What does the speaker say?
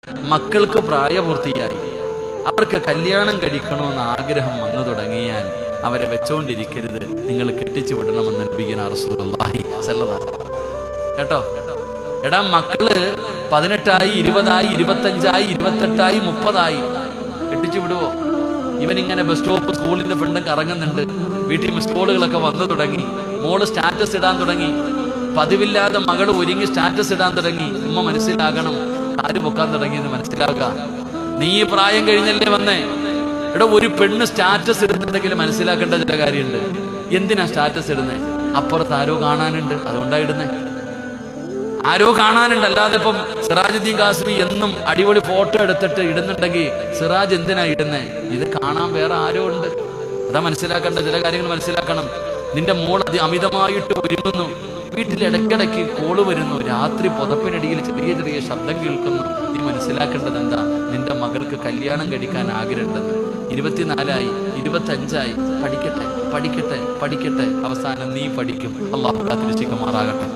മക്കൾക്ക് പ്രായപൂർത്തിയായി, അവർക്ക് കല്യാണം കഴിക്കണമെന്ന് ആഗ്രഹം വന്നു തുടങ്ങിയാൽ അവരെ വെച്ചോണ്ടിരിക്കരുത്, നിങ്ങൾ കെട്ടിച്ചു വിടണമെന്ന് നബിയുനാ റസൂലുള്ളാഹി സ്വല്ലല്ലാഹു അലൈഹി വസല്ലം. കേട്ടോ, എടാ മക്കള് 18 20 25 28 30 കെട്ടിച്ചു വിടുവോ? ഇവനിങ്ങനെ ബസ് സ്റ്റോപ്പ് സ്കൂളിന്റെ ഫ്രണ്ടും കറങ്ങുന്നുണ്ട്, വീട്ടിൽ മിസ് കോളുകളൊക്കെ വന്നു തുടങ്ങി, മോള് സ്റ്റാറ്റസ് ഇടാൻ തുടങ്ങി, പതിവില്ലാതെ മകള് ഒരുങ്ങി സ്റ്റാറ്റസ് ഇടാൻ തുടങ്ങി. ഉമ്മ മനസ്സിലാകണം, കാല് പൊക്കാൻ തുടങ്ങിയെന്ന് മനസ്സിലാക്കുക. നീ പ്രായം കഴിഞ്ഞല്ലേ വന്നേ. എടാ, ഒരു പെണ്ണ് സ്റ്റാറ്റസ് ഇടുന്നുണ്ടെങ്കിൽ മനസ്സിലാക്കേണ്ട ചില കാര്യമുണ്ട്. എന്തിനാ സ്റ്റാറ്റസ് ഇടുന്നേ? അപ്പുറത്ത് ആരോ കാണാനുണ്ട്, അതുകൊണ്ടാ ഇടുന്നേ. ആരോ കാണാനുണ്ട്. അല്ലാതെ ഇപ്പം സിറാജുദ്ദീൻ കാസിമി എന്നും അടിപൊളി ഫോട്ടോ എടുത്തിട്ട് ഇടുന്നുണ്ടെങ്കിൽ സിറാജ് എന്തിനാ ഇടുന്നേ? ഇത് കാണാൻ വേറെ ആരോ ഉണ്ട്, അതാ മനസ്സിലാക്കേണ്ട ചില കാര്യങ്ങൾ മനസ്സിലാക്കണം. നിന്റെ മോൾ അമിതമായിട്ട് ഒരുങ്ങുന്നു, വീട്ടിൽ ഇടയ്ക്കിടയ്ക്ക് കോള് വരുന്നു, രാത്രി പുതപ്പിനടിയിൽ ചെറിയ ചെറിയ ശബ്ദം കേൾക്കുന്നു. നീ മനസ്സിലാക്കേണ്ടത് എന്താ? നിന്റെ മകൾക്ക് കല്യാണം കഴിക്കാൻ ആഗ്രഹമുണ്ടെന്ന്. 24 25 പഠിക്കട്ടെ പഠിക്കട്ടെ പഠിക്കട്ടെ, അവസാനം നീ പഠിക്കും. അല്ലാഹു കാത്തിരക്ഷിക്കുമാറാകട്ടെ.